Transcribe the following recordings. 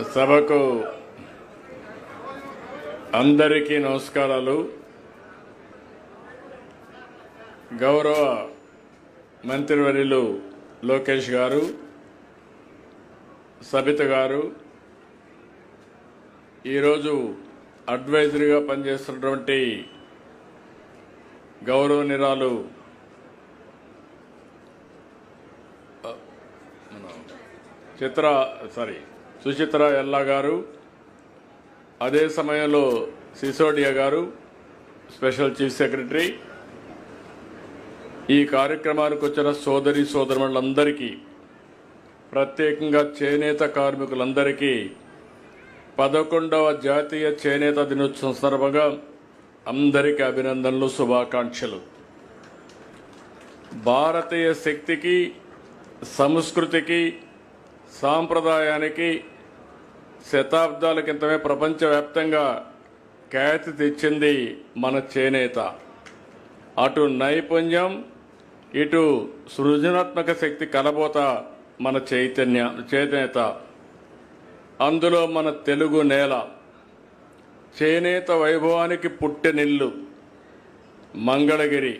సభకు అందరికీ నమస్కారాలు. గౌరవ మంత్రివర్యులు లోకేష్ గారు, సబిత గారు, ఈరోజు అడ్వైజరీగా పనిచేస్తున్నటువంటి గౌరవనీయురాలు సుచిత్ర ఎల్లా గారు, అదే సమయంలో సిసోడియా గారు, స్పెషల్ చీఫ్ సెక్రటరీ, ఈ కార్యక్రమానికి వచ్చిన సోదరి సోదరులందరికీ, ప్రత్యేకంగా చేనేత కార్మికులందరికీ 11వ జాతీయ చేనేత దినోత్సవం సందర్భంగా అందరికీ అభినందనలు, శుభాకాంక్షలు. భారతీయ శక్తికి, సంస్కృతికి, సాంప్రదాయానికి శతాబ్దాల క్రితమే ప్రపంచవ్యాప్తంగా ఖ్యాతి తెచ్చింది మన చేనేత. అటు నైపుణ్యం, ఇటు సృజనాత్మక శక్తి కలబోత మన చేనేత. అందులో మన తెలుగు నేల చేనేత వైభవానికి పుట్టెనిల్లు. మంగళగిరి,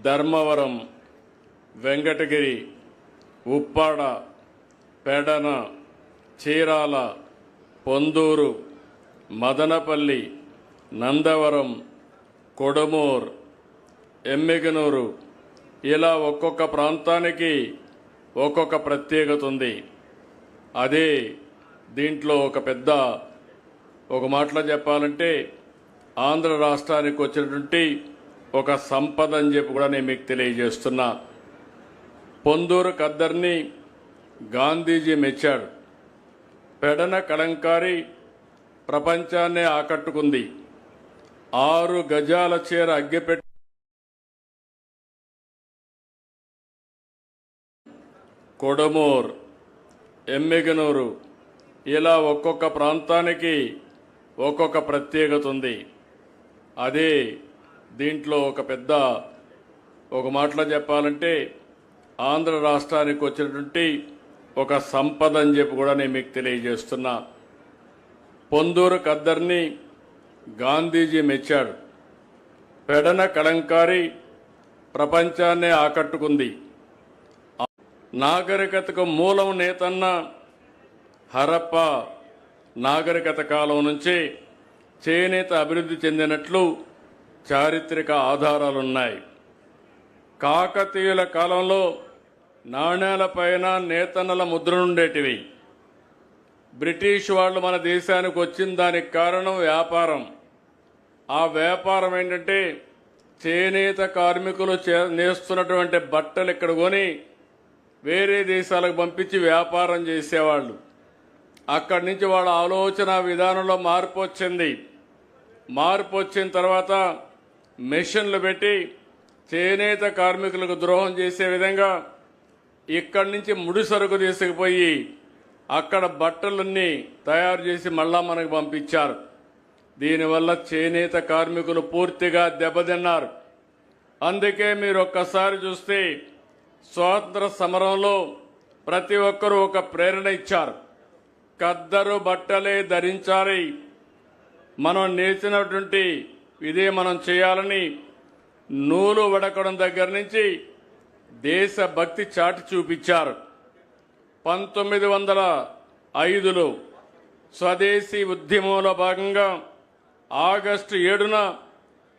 ధర్మవరం, వెంకటగిరి, ఉప్పాడ, పెడన, చీరాల, పొందూరు, మదనపల్లి, నందవరం, కొడమూర్, ఎమ్మిగనూరు, ఇలా ఒక్కొక్క ప్రాంతానికి ఒక్కొక్క ప్రత్యేకత ఉంది. అదే దీంట్లో ఒక మాటలో చెప్పాలంటే ఆంధ్ర రాష్ట్రానికి వచ్చినటువంటి ఒక సంపద అని చెప్పి కూడా నేను మీకు తెలియజేస్తున్నా. పొందూరు ఖద్దర్ని గాంధీజీ మెచ్చాడు. పెడన కలంకారి ప్రపంచాన్నే ఆకట్టుకుంది. 6 గజాల చీర అగ్గిపెట్టి కొడమూర్, ఎమ్మిగనూరు, ఇలా ఒక్కొక్క ప్రాంతానికి ఒక్కొక్క ప్రత్యేకత ఉంది. అదే దీంట్లో ఒక మాటలో చెప్పాలంటే ఆంధ్ర రాష్ట్రానికి వచ్చినటువంటి ఒక సంపద అని చెప్పి కూడా నేను మీకు తెలియజేస్తున్నా. పొందూరు ఖద్దర్ని గాంధీజీ మెచ్చాడు. పెడన కలంకారి ప్రపంచాన్నే ఆకట్టుకుంది. నాగరికతకు మూలం నేతన్న హరప్ప నాగరికత కాలం నుంచి చేనేత అభివృద్ధి చెందినట్లు చారిత్రక ఆధారాలున్నాయి. కాకతీయుల కాలంలో నాణేలపైన నేతన్నల ముద్రలుండేటివి. బ్రిటిష్ వాళ్ళు మన దేశానికి వచ్చిన దానికి కారణం వ్యాపారం. ఆ వ్యాపారం ఏంటంటే చేనేత కార్మికులు నేస్తున్నటువంటి బట్టలు ఇక్కడ కొని వేరే దేశాలకు పంపించి వ్యాపారం చేసేవాళ్ళు. అక్కడి నుంచి వాళ్ళ ఆలోచన విధానంలో మార్పు వచ్చింది. మార్పు వచ్చిన తర్వాత మెషిన్లు పెట్టి చేనేత కార్మికులకు ద్రోహం చేసే విధంగా ఇక్కడి నుంచి ముడి సరుకు తీసుకుపోయి అక్కడ బట్టలన్నీ తయారు చేసి మళ్ళా మనకు పంపించారు. దీనివల్ల చేనేత కార్మికులు పూర్తిగా దెబ్బతిన్నారు. అందుకే మీరు ఒక్కసారి చూస్తే స్వాతంత్ర సమరంలో ప్రతి ఒక్కరూ ఒక ప్రేరణ ఇచ్చారు. ఖద్దరు బట్టలే ధరించాలి, మనం నేర్చినటువంటి ఇదే మనం చేయాలని నూలు వడకడం దగ్గర నుంచి దేశభక్తి చాటి చూపించారు. 1905లో స్వదేశీ ఉద్యమంలో భాగంగా ఆగస్టు 7న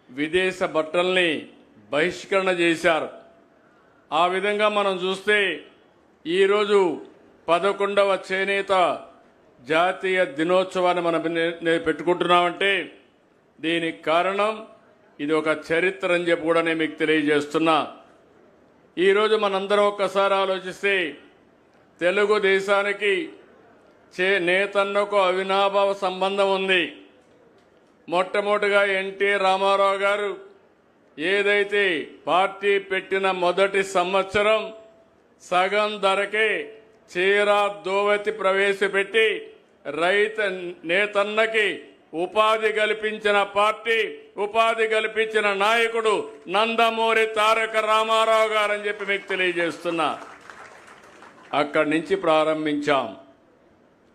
విదేశ బట్టల్ని బహిష్కరణ చేశారు. ఆ విధంగా మనం చూస్తే ఈరోజు 11వ చేనేత జాతీయ దినోత్సవాన్ని మనం పెట్టుకుంటున్నామంటే దీనికి కారణం ఇది ఒక చరిత్ర అని చెప్పి కూడా నేను మీకు తెలియజేస్తున్నా. ఈరోజు మనందరం ఒక్కసారి ఆలోచిస్తే తెలుగుదేశానికి నేతన్నకు అవినాభావ సంబంధం ఉంది. మొట్టమొదటిగా ఎన్టీ రామారావు గారు ఏదైతే పార్టీ పెట్టిన మొదటి సంవత్సరం సగం ధరకే చీర దోవతి ప్రవేశపెట్టి నేతన్నకి ఉపాధి కల్పించిన పార్టీ, ఉపాధి కల్పించిన నాయకుడు నందమూరి తారక రామారావు గారని చెప్పి మీకు తెలియజేస్తున్నా. అక్కడి నుంచి ప్రారంభించాం.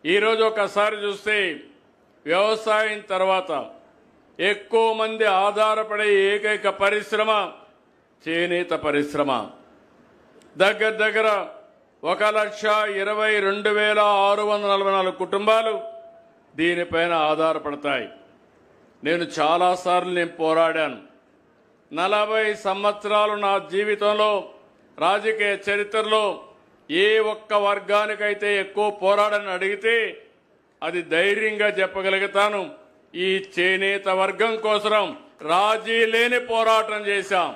ఈరోజు ఒకసారి చూస్తే వ్యవసాయం తర్వాత ఎక్కువ మంది ఆధారపడే ఏకైక పరిశ్రమ చేనేత పరిశ్రమ. దగ్గర దగ్గర 1,22,644 కుటుంబాలు దీనిపైన ఆధారపడతాయి. నేను చాలాసార్లు పోరాడాను. 40 సంవత్సరాలు నా జీవితంలో రాజకీయ చరిత్రలో ఏ ఒక్క వర్గానికైతే ఎక్కువ పోరాడని అడిగితే అది ధైర్యంగా చెప్పగలుగుతాను. ఈ చేనేత వర్గం కోసం రాజీ లేని పోరాటం చేశాం.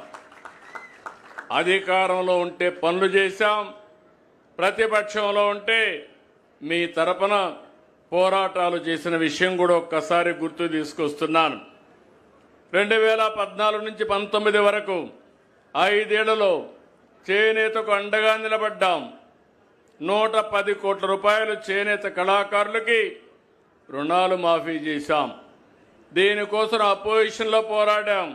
అధికారంలో ఉంటే పనులు చేశాం, ప్రతిపక్షంలో ఉంటే మీ తరపున పోరాటాలు చేసిన విషయం కూడా ఒక్కసారి గుర్తు తీసుకొస్తున్నాను. 2014 నుంచి 19 వరకు 5 ఏళ్లలో చేనేతకు అండగా నిలబడ్డాం. 110 కోట్ల రూపాయలు చేనేత కళాకారులకి రుణాలు మాఫీ చేశాం. దీనికోసం అపోజిషన్లో పోరాడాం.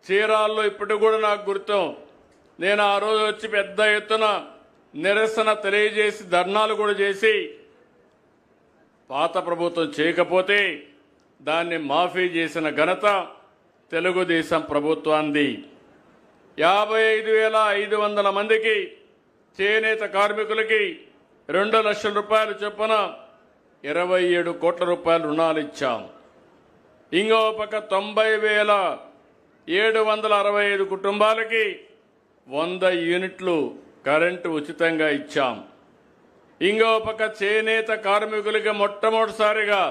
చీరాల్లో ఇప్పటికి కూడా నాకు గుర్తు. నేను ఆ రోజు వచ్చి పెద్ద ఎత్తున నిరసన తెలియజేసి ధర్నాలు కూడా చేసి పాత ప్రభుత్వం చేయకపోతే దాన్ని మాఫీ చేసిన ఘనత తెలుగుదేశం ప్రభుత్వాన్ని. 55,500 మందికి చేనేత కార్మికులకి 2 లక్షల రూపాయలు చొప్పున 27 కోట్ల రూపాయలు రుణాలు ఇచ్చాం. ఇంకో పక్క 90,765 కుటుంబాలకి 100 యూనిట్లు కరెంటు ఉచితంగా ఇచ్చాం. ఇంకో పక్క చేనేత కార్మికులకి మొట్టమొదటిసారిగా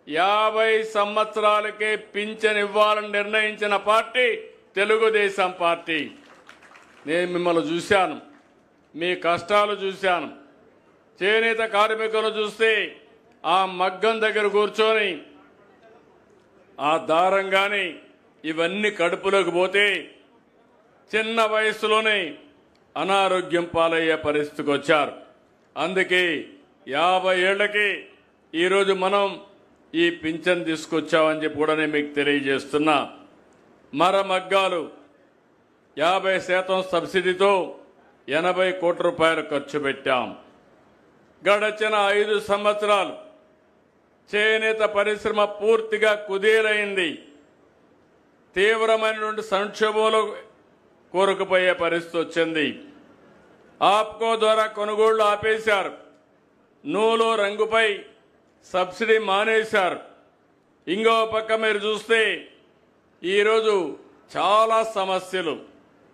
50 సంవత్సరాలకే పింఛన్ ఇవ్వాలని నిర్ణయించిన పార్టీ తెలుగుదేశం పార్టీ. నేను మిమ్మల్ని చూశాను, మీ కష్టాలు చూశాను. చేనేత కార్మికులు చూస్తే ఆ మగ్గం దగ్గర కూర్చొని ఆ దారం కానీ ఇవన్నీ కడుపులోకి పోతే చిన్న వయసులోనే అనారోగ్యం పాలయ్యే పరిస్థితికి వచ్చారు. అందుకే 50 ఏళ్లకి ఈరోజు మనం ఈ పింఛన్ తీసుకొచ్చామని చెప్పి కూడా నేను మీకు తెలియజేస్తున్నా. మరమగ్గాలు 50% సబ్సిడీతో 80 కోట్ల రూపాయలు ఖర్చు పెట్టాం. గడచిన 5 సంవత్సరాలు చేనేత పరిశ్రమ పూర్తిగా కుదేలైంది. తీవ్రమైనటువంటి సంక్షోభంలో కూరుకుపోయే పరిస్థితి వచ్చింది. ఆప్కో ద్వారా కొనుగోళ్లు ఆపేశారు. నూలు రంగుపై సబ్సిడీ మానేశారు. ఇంకో పక్క మీరు చూస్తే ఈరోజు చాలా సమస్యలు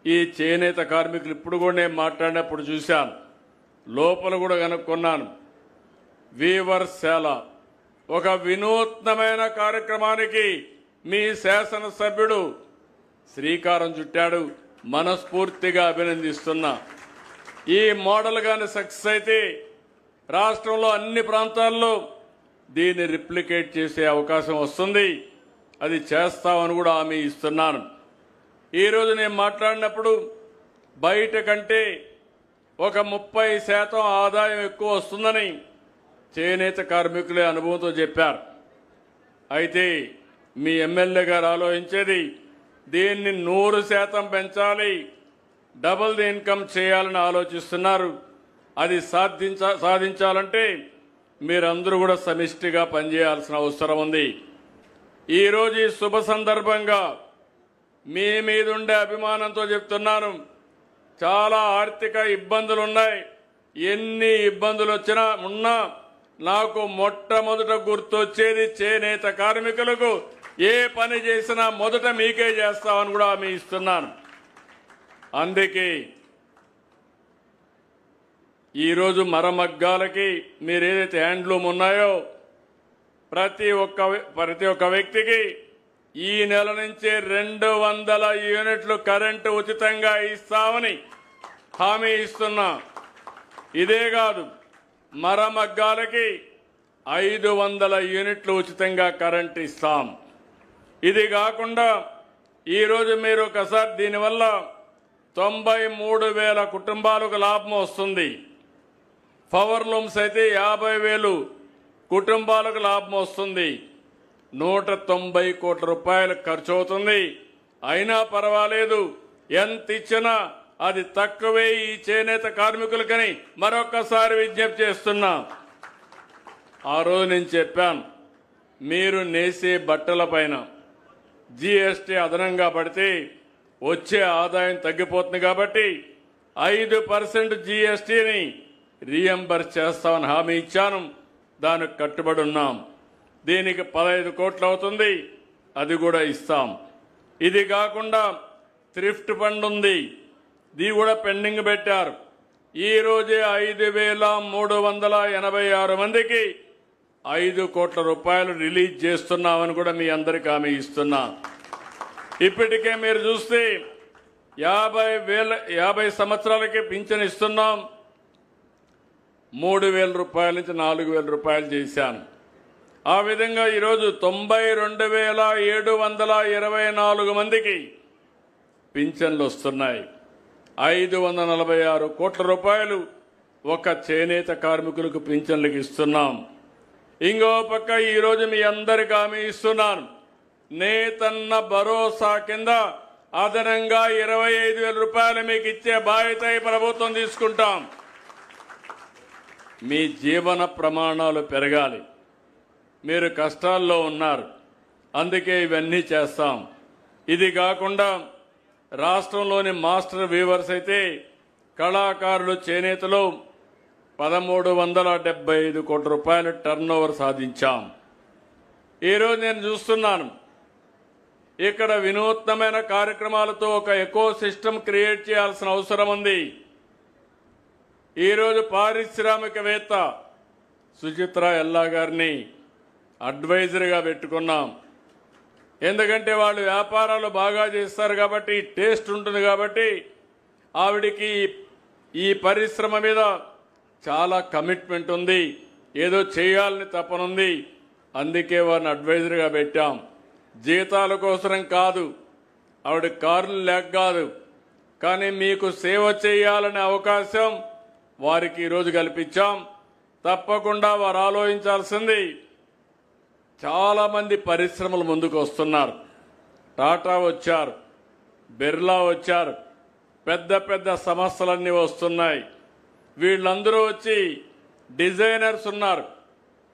ఈ చేనేత కార్మికులు ఇప్పుడు కూడా నేను మాట్లాడినప్పుడు చూశాను, లోపల కూడా కనుక్కున్నాను. వీవర్శాల ఒక వినూత్నమైన కార్యక్రమానికి మీ శాసనసభ్యుడు శ్రీకారం చుట్టాడు. మనస్ఫూర్తిగా అభినందిస్తున్నా. ఈ మోడల్ గాని సక్సెస్ అయితే రాష్ట్రంలో అన్ని ప్రాంతాల్లో దీన్ని రిప్లికేట్ చేసే అవకాశం వస్తుంది. అది చేస్తామని కూడా హామీ ఇస్తున్నాను. ఈరోజు నేను మాట్లాడినప్పుడు బయట కంటే ఒక 30% ఆదాయం ఎక్కువ వస్తుందని చేనేత కార్మికులే అనుభవంతో చెప్పారు. అయితే మీ ఎమ్మెల్యే గారు ఆలోచించేది దీన్ని 100% పెంచాలి, డబుల్ ది ఇన్కమ్ చేయాలని ఆలోచిస్తున్నారు. అది సాధించాలంటే మీరందరూ కూడా సమిష్టిగా పనిచేయాల్సిన అవసరం ఉంది. ఈరోజు ఈ శుభ సందర్భంగా మీ మీద ఉండే అభిమానంతో చెప్తున్నాను. చాలా ఆర్థిక ఇబ్బందులు ఉన్నాయి. ఎన్ని ఇబ్బందులు ఉన్నా నాకు మొట్టమొదట గుర్తొచ్చేది చేనేత కార్మికులకు ఏ పని చేసినా మొదట మీకే చేస్తామని కూడా హామీ ఇస్తున్నాను. అందుకే ఈరోజు మరమగ్గాలకి మీరు ఏదైతే హ్యాండ్లూమ్ ఉన్నాయో ప్రతి ఒక్క వ్యక్తికి ఈ నెల నుంచి 200 యూనిట్లు కరెంటు ఉచితంగా ఇస్తామని హామీ ఇస్తున్నా. ఇదే కాదు, మరమగ్గాలకి 500 యూనిట్లు ఉచితంగా కరెంటు ఇస్తాం. ఇది కాకుండా ఈరోజు మీరు ఒకసారి దీనివల్ల 93,000 కుటుంబాలకు లాభం వస్తుంది. పవర్ లూమ్స్ అయితే 50,000 కుటుంబాలకు లాభం వస్తుంది. 190 కోట్ల రూపాయలు ఖర్చు అవుతుంది. అయినా పర్వాలేదు, ఎంత ఇచ్చినా అది తక్కువే ఈ చేనేత కార్మికులకని మరొకసారి విజ్ఞప్తి చేస్తున్నా. ఆ రోజు నేను చెప్పాను, మీరు నేసే బట్టలపైన జీఎస్టీ అదనంగా పడితే వచ్చే ఆదాయం తగ్గిపోతుంది కాబట్టి 5% జీఎస్టీని రీఎంబర్స్ చేస్తామని హామీ ఇచ్చాను. దానికి కట్టుబడి ఉన్నాం. దీనికి 15 కోట్లు అవుతుంది, అది కూడా ఇస్తాం. ఇది కాకుండా థ్రిఫ్ట్ ఫండ్ ఉంది, ఇది కూడా పెండింగ్ పెట్టారు. ఈ రోజే 5,386 మందికి 5 కోట్ల రూపాయలు రిలీజ్ చేస్తున్నామని కూడా మీ అందరికీ హామీ ఇస్తున్నా. ఇప్పటికే మీరు చూస్తే 50 సంవత్సరాలకి పింఛన్ ఇస్తున్నాం. 3,000 రూపాయల నుంచి 4,000 రూపాయలు చేశాను. ఆ విధంగా ఈరోజు 92,724 మందికి పింఛన్లు వస్తున్నాయి. 546 కోట్ల రూపాయలు ఒక చేనేత కార్మికులకు పింఛన్లకు ఇస్తున్నాం. ఇంకో పక్క ఈరోజు మీ అందరికీ హామీ ఇస్తున్నాను, నేతన్న భరోసా కింద అదనంగా 25,000 రూపాయలు మీకు ఇచ్చే బాధ్యత ఈ ప్రభుత్వం తీసుకుంటాం. మీ జీవన ప్రమాణాలు పెరగాలి. మీరు కష్టాల్లో ఉన్నారు, అందుకే ఇవన్నీ చేస్తాం. ఇది కాకుండా రాష్ట్రంలోని మాస్టర్ వీవర్స్ అయితే కళాకారులు చేనేతలు 1,375 కోట్ల రూపాయల టర్నోవర్ సాధించాం. ఈరోజు నేను చూస్తున్నాను, ఇక్కడ వినూత్నమైన కార్యక్రమాలతో ఒక ఎకో సిస్టమ్ క్రియేట్ చేయాల్సిన అవసరం ఉంది. ఈరోజు పారిశ్రామికవేత్త సుచిత్రా ఎల్లా గారిని అడ్వైజర్గా పెట్టుకున్నాం. ఎందుకంటే వాళ్ళు వ్యాపారాలు బాగా చేస్తారు కాబట్టి, టేస్ట్ ఉంటుంది కాబట్టి ఆవిడికి ఈ పరిశ్రమ మీద చాలా కమిట్మెంట్ ఉంది, ఏదో చేయాలని తపనుంది. అందుకే వారిని అడ్వైజర్గా పెట్టాం. జీతాల కోసం కాదు, ఆవిడ కార్లు లేక కాదు, కానీ మీకు సేవ చేయాలనే అవకాశం వారికి ఈరోజు కల్పించాం. తప్పకుండా వారు ఆలోచించాల్సింది, చాలా మంది పరిశ్రమలు ముందుకు వస్తున్నారు. టాటా వచ్చారు, బిర్లా వచ్చారు, పెద్ద పెద్ద సంస్థలన్నీ వస్తున్నాయి. వీళ్ళందరూ వచ్చి డిజైనర్స్ ఉన్నారు,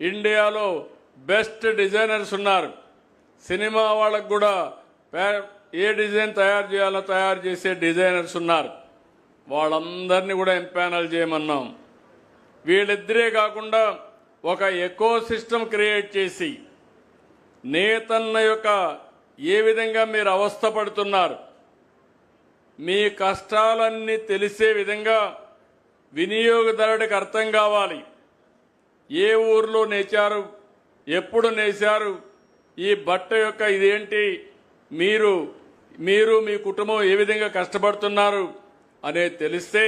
ఇండియాలో బెస్ట్ డిజైనర్స్ ఉన్నారు. సినిమా వాళ్ళకు కూడా ఏ డిజైన్ తయారు చేయాలో తయారు చేసే డిజైనర్స్ ఉన్నారు. వాళ్ళందరినీ కూడా ఎంపానల్ చేయమన్నాం. వీళ్ళిద్దరే కాకుండా ఒక ఎకో సిస్టమ్ క్రియేట్ చేసి నేతన్న యొక్క ఏ విధంగా మీరు అవస్థపడుతున్నారు, మీ కష్టాలన్నీ తెలిసే విధంగా వినియోగదారుడికి అర్థం కావాలి. ఏ ఊర్లో నేచారు, ఎప్పుడు నేశారు, ఈ బట్ట యొక్క ఇదేంటి, మీరు మీ కుటుంబం ఏ విధంగా కష్టపడుతున్నారు అనేది తెలిస్తే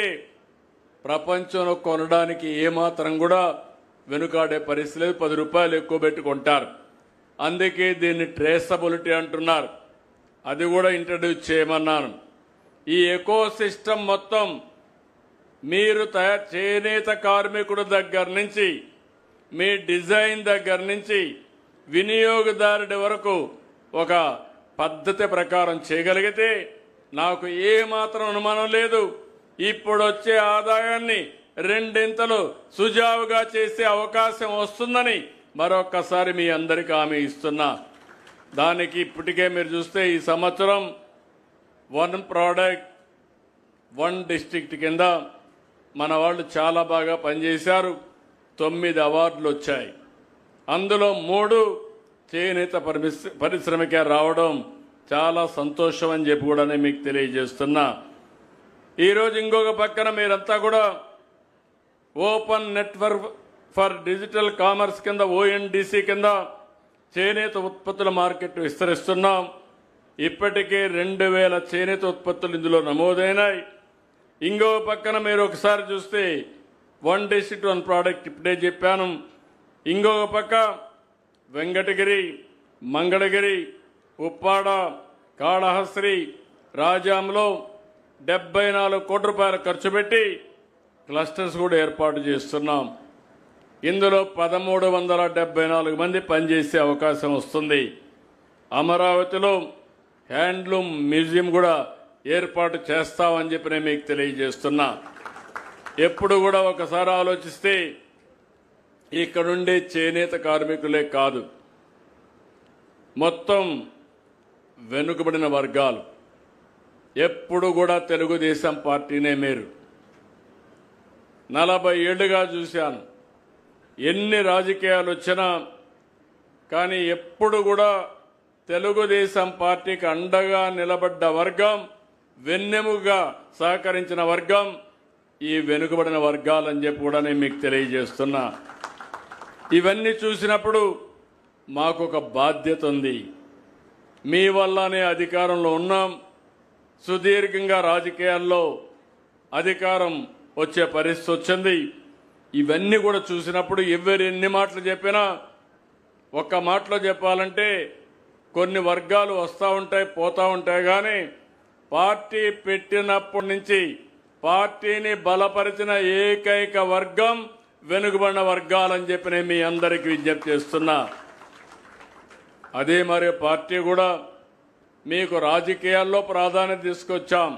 ప్రపంచంలో కొనడానికి ఏమాత్రం కూడా వెనుకాడే పరిస్థితి లేదు. 10 రూపాయలు ఎక్కువ పెట్టుకుంటారు. అందుకే దీన్ని ట్రేసబిలిటీ అంటున్నారు. అది కూడా ఇంట్రడ్యూస్ చేయమన్నాను. ఈ ఎకో సిస్టమ్ మొత్తం మీరు చేనేత కార్మికుడు దగ్గర నుంచి, మీ డిజైన్ దగ్గర నుంచి వినియోగదారుడి వరకు ఒక పద్ధతి ప్రకారం చేయగలిగితే నాకు ఏమాత్రం అనుమానం లేదు, ఇప్పుడు వచ్చే ఆదాయాన్ని 2 సుజావుగా చేసే అవకాశం వస్తుందని మరొక్కసారి మీ అందరికీ హామీ ఇస్తున్నా. దానికి ఇప్పటికే మీరు చూస్తే ఈ సంవత్సరం 1 ప్రోడక్ట్ 1 డిస్ట్రిక్ట్ కింద మన వాళ్ళు చాలా బాగా పనిచేశారు. 9 అవార్డులు వచ్చాయి. అందులో 3 చేనేత పరిశ్రమకే రావడం చాలా సంతోషం అని చెప్పి కూడా నేను మీకు తెలియజేస్తున్నా. ఈరోజు ఇంకొక పక్కన మీరంతా కూడా open network for digital commerce కింద ONDC కింద చేనేత ఉత్పత్తుల మార్కెట్ విస్తరిస్తున్నాం. ఇప్పటికే 2,000 చేనేత ఉత్పత్తులు ఇందులో నమోదైనాయి. ఇంకో పక్కన మీరు ఒకసారి చూస్తే 1 డిస్ట్రిక్ట్ 1 ప్రోడక్ట్ ఇప్పుడే చెప్పాను. ఇంకొక పక్క వెంకటగిరి, మంగళగిరి, ఉప్పాడ, కాళహస్త్రి, రాజాంలో 74 కోట్ల రూపాయలు ఖర్చు పెట్టి క్లస్టర్స్ కూడా ఏర్పాటు చేస్తున్నాం. ఇందులో 1,374 మంది పనిచేసే అవకాశం వస్తుంది. అమరావతిలో హ్యాండ్లూమ్ మ్యూజియం కూడా ఏర్పాటు చేస్తామని చెప్పి నేను మీకు తెలియజేస్తున్నా. ఎప్పుడు కూడా ఒకసారి ఆలోచిస్తే ఇక్కడుండే చేనేత కార్మికులే కాదు, మొత్తం వెనుకబడిన వర్గాలు ఎప్పుడు కూడా తెలుగుదేశం పార్టీనే మేరు. 40 ఏళ్లుగా చూశాను, ఎన్ని రాజకీయాలు వచ్చినా కానీ ఎప్పుడు కూడా తెలుగుదేశం పార్టీకి అండగా నిలబడ్డ వర్గం, వెన్నెముగా సహకరించిన వర్గం ఈ వెనుకబడిన వర్గాలని చెప్పి కూడా నేను మీకు తెలియజేస్తున్నా. ఇవన్నీ చూసినప్పుడు మాకు ఒక బాధ్యత ఉంది. మీ వల్లనే అధికారంలో ఉన్నాం. సుదీర్ఘంగా రాజకీయాల్లో అధికారం వచ్చే పరిస్థితి వచ్చింది. ఇవన్నీ కూడా చూసినప్పుడు ఎవరు ఎన్ని మాటలు చెప్పినా, ఒక్క మాటలో చెప్పాలంటే కొన్ని వర్గాలు వస్తూ ఉంటాయి పోతూ ఉంటాయి, కానీ పార్టీ పెట్టినప్పటి నుంచి పార్టీని బలపరిచిన ఏకైక వర్గం వెనుకబడిన వర్గాలని చెప్పి నేను మీ అందరికీ విజ్ఞప్తి చేస్తున్నా. అదే మరి పార్టీ కూడా మీకు రాజకీయాల్లో ప్రాధాన్యత తీసుకొచ్చాం.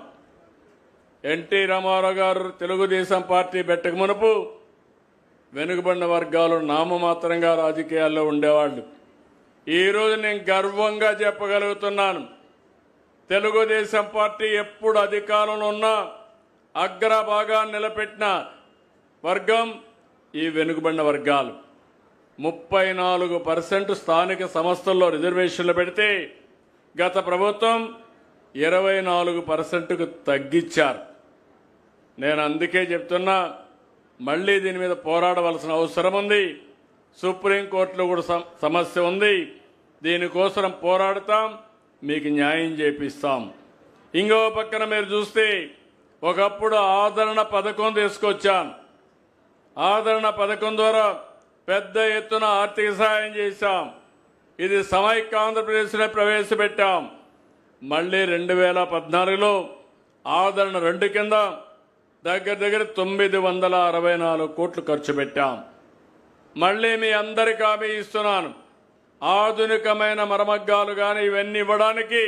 ఎన్టీ రామారావు గారు తెలుగుదేశం పార్టీ పెట్టక మునుపు వెనుకబడిన వర్గాలు నామమాత్రంగా రాజకీయాల్లో ఉండేవాళ్ళు. ఈరోజు నేను గర్వంగా చెప్పగలుగుతున్నాను, తెలుగుదేశం పార్టీ ఎప్పుడు అధికారంలో ఉన్నా అగ్రభాగాన్ని నిలబెట్టిన వర్గం ఈ వెనుకబడిన వర్గాలు. 34% స్థానిక సంస్థల్లో రిజర్వేషన్లు పెడితే గత ప్రభుత్వం 24%కు తగ్గించారు. నేను అందుకే చెప్తున్నా, మళ్లీ దీని మీద పోరాడవలసిన అవసరం ఉంది. సుప్రీంకోర్టులో కూడా సమస్య ఉంది. దీనికోసం పోరాడతాం, మీకు న్యాయం చేపిస్తాం. ఇంకో పక్కన మీరు చూస్తే ఒకప్పుడు ఆదరణ పథకం తీసుకొచ్చాను. ఆదరణ పథకం ద్వారా పెద్ద ఎత్తున ఆర్థిక సహాయం చేశాం. ఇది సమైక్య ఆంధ్రప్రదేశ్లో ప్రవేశపెట్టాం. మళ్లీ 2014లో ఆదరణ 2 కింద దగ్గర 964 కోట్లు ఖర్చు పెట్టాం. మళ్లీ మీ అందరికీ హామీ ఇస్తున్నాను, ఆధునికమైన మరమగ్గాలు కానీ ఇవన్నీ ఇవ్వడానికి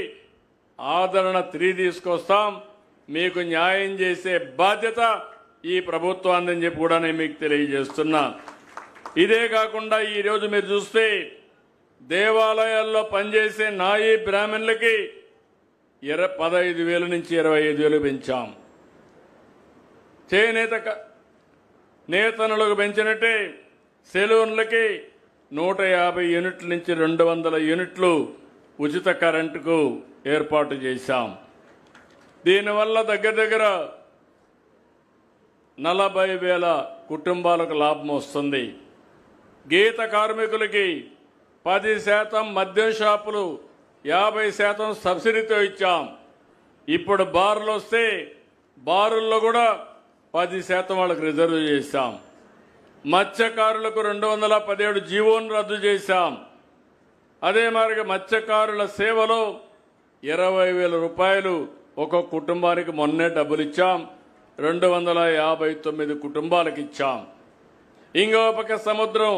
ఆదరణ 3 తీసుకొస్తాం. మీకు న్యాయం చేసే బాధ్యత ఈ ప్రభుత్వాన్ని చెప్పి కూడా నేను మీకు తెలియజేస్తున్నా. ఇదే కాకుండా ఈరోజు మీరు చూస్తే దేవాలయాల్లో పనిచేసే నాయీ బ్రాహ్మణులకి 15,000 నుంచి 25,000 పెంచాం. చేనేత నేతనులకు పెంచినట్టే సెలూన్లకి 150 యూనిట్ల నుంచి 200 యూనిట్లు ఉచిత కరెంటుకు ఏర్పాటు చేశాం. దీనివల్ల దగ్గర 40,000 కుటుంబాలకు లాభం వస్తుంది. గీత కార్మికులకి 10% మద్యం షాపులు 50% సబ్సిడీతో ఇచ్చాం. ఇప్పుడు బార్లు వస్తే బారుల్లో కూడా 10% వాళ్ళకు రిజర్వ్ చేశాం. మత్స్యకారులకు 217 జీవోను రద్దు చేశాం. అదే మరి మత్స్యకారుల సేవలో 20,000 రూపాయలు ఒక్కొక్క కుటుంబానికి మొన్నే డబ్బులు ఇచ్చాం. 259 కుటుంబాలకు ఇచ్చాం. ఇంకో పక్క సముద్రం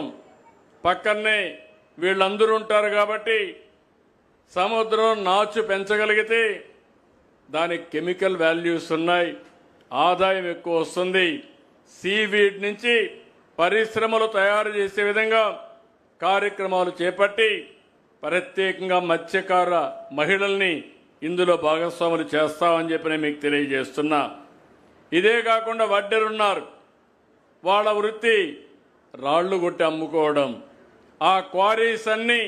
పక్కనే వీళ్ళందరూ ఉంటారు కాబట్టి సముద్రం నాచు పెంచగలిగితే దానికి కెమికల్ వాల్యూస్ ఉన్నాయి, ఆదాయం ఎక్కువ వస్తుంది. సీవీడ్ నుంచి పరిశ్రమలు తయారు చేసే విధంగా కార్యక్రమాలు చేపట్టి ప్రత్యేకంగా మత్స్యకార మహిళల్ని ఇందులో భాగస్వాములు చేస్తామని చెప్పి నేను మీకు తెలియజేస్తున్నా. ఇదే కాకుండా వడ్డెరున్నారు, వాళ్ళ వృత్తి రాళ్లు కొట్టి అమ్ముకోవడం. ఆ క్వారీస్ అన్ని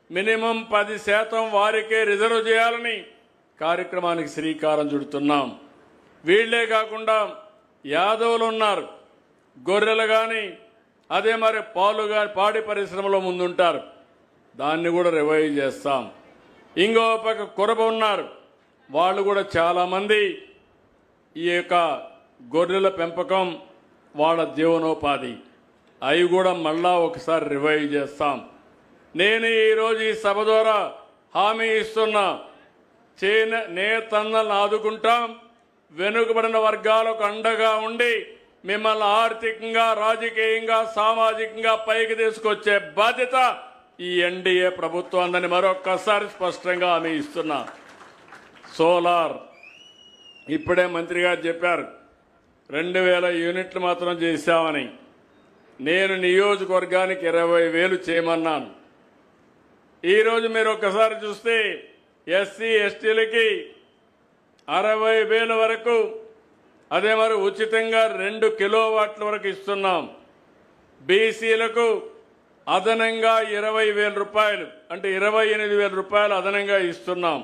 మినిమం 10% వారికే రిజర్వ్ చేయాలని కార్యక్రమానికి శ్రీకారం చుడుతున్నాం. వీళ్లే కాకుండా యాదవులు ఉన్నారు, గొర్రెలు కానీ అదే మరి పాలు కానీ పాడి పరిశ్రమలో ముందుంటారు, దాన్ని కూడా రివైవ్ చేస్తాం. ఇంకో పక్క కొరబ ఉన్నారు, వాళ్ళు కూడా చాలామంది ఈ యొక్క గొర్రెల పెంపకం వాళ్ళ జీవనోపాధి, అవి కూడా మళ్ళా ఒకసారి రివైవ్ చేస్తాం. నేను ఈరోజు ఈ సభ ద్వారా హామీ ఇస్తున్నా, నేతన్నలను ఆదుకుంటాం, వెనుకబడిన వర్గాలకు అండగా ఉండి మిమ్మల్ని ఆర్థికంగా రాజకీయంగా సామాజికంగా పైకి తీసుకొచ్చే బాధ్యత ఈ ఎన్డీఏ ప్రభుత్వాన్ని మరొక్కసారి స్పష్టంగా హామీ ఇస్తున్నా. సోలార్ ఇప్పుడే మంత్రి గారు చెప్పారు 2,000 యూనిట్లు మాత్రం చేశామని. నేను నియోజకవర్గానికి 20,000 చేయమన్నాను. ఈరోజు మీరు ఒక్కసారి చూస్తే ఎస్సీ ఎస్టీలకి 60,000 వరకు, అదే మరి ఉచితంగా 2 కిలోవాట్ల వరకు ఇస్తున్నాం. బీసీలకు అదనంగా 20,000 రూపాయలు, అంటే 28,000 రూపాయలు అదనంగా ఇస్తున్నాం.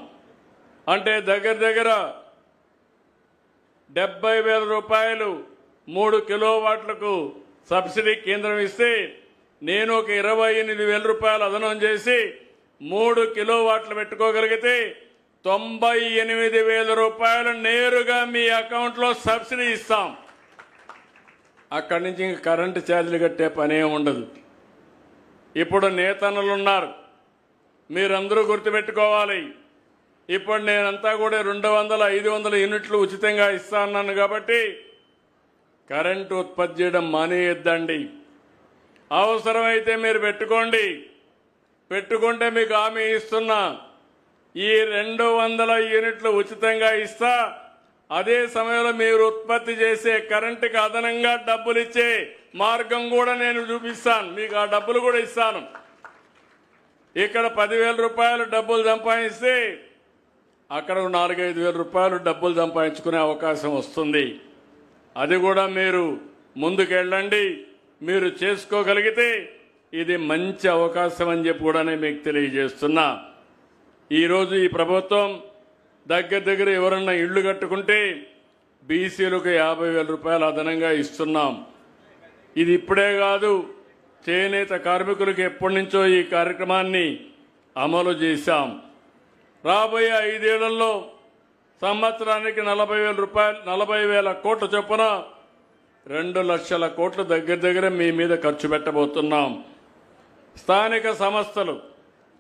అంటే దగ్గర దగ్గర 70,000 రూపాయలు 3 కిలోవాట్లకు సబ్సిడీ కేంద్రం ఇస్తే, నేను ఒక 28,000 రూపాయలు అదనం చేసి 3 కిలోవాట్లు పెట్టుకోగలిగితే 98,000 రూపాయలు నేరుగా మీ అకౌంట్లో సబ్సిడీ ఇస్తాం. అక్కడి నుంచి ఇంక కరెంటు ఛార్జీలు కట్టే పనే ఉండదు. ఇప్పుడు నేతన్నలు ఉన్నారు, మీరందరూ గుర్తుపెట్టుకోవాలి. ఇప్పుడు నేనంతా కూడా 200, 500 యూనిట్లు ఉచితంగా ఇస్తా అన్నాను కాబట్టి కరెంటు ఉత్పత్తి చేయడం మానేయొద్దండి. అవసరమైతే మీరు పెట్టుకుంటే మీకు హామీ ఇస్తున్నా, ఈ 200 యూనిట్లు ఉచితంగా ఇస్తా. అదే సమయంలో మీరు ఉత్పత్తి చేసే కరెంటుకి అదనంగా డబ్బులు ఇచ్చే మార్గం కూడా నేను చూపిస్తాను, మీకు ఆ డబ్బులు కూడా ఇస్తాను. ఇక్కడ 10,000 రూపాయలు డబ్బులు సంపాదిస్తే అక్కడ 4-5,000 రూపాయలు డబ్బులు సంపాదించుకునే అవకాశం వస్తుంది. అది కూడా మీరు ముందుకెళ్ళండి. మీరు చేసుకోగలిగితే ఇది మంచి అవకాశం అని చెప్పి కూడా నేను మీకు తెలియజేస్తున్నా. ఈరోజు ఈ ప్రభుత్వం దగ్గర ఎవరన్నా ఇళ్లు కట్టుకుంటే బీసీలకు 50,000 రూపాయలు అదనంగా ఇస్తున్నాం. ఇది ఇప్పుడే కాదు, చేనేత కార్మికులకు ఎప్పటి నుంచో ఈ కార్యక్రమాన్ని అమలు చేశాం. రాబోయే 5 ఏళ్లలో సంవత్సరానికి 40,000 రూపాయలు, 40,000 కోట్ల చొప్పున 2 లక్షల కోట్లు దగ్గర మీ మీద ఖర్చు పెట్టబోతున్నాం. స్థానిక సంస్థలు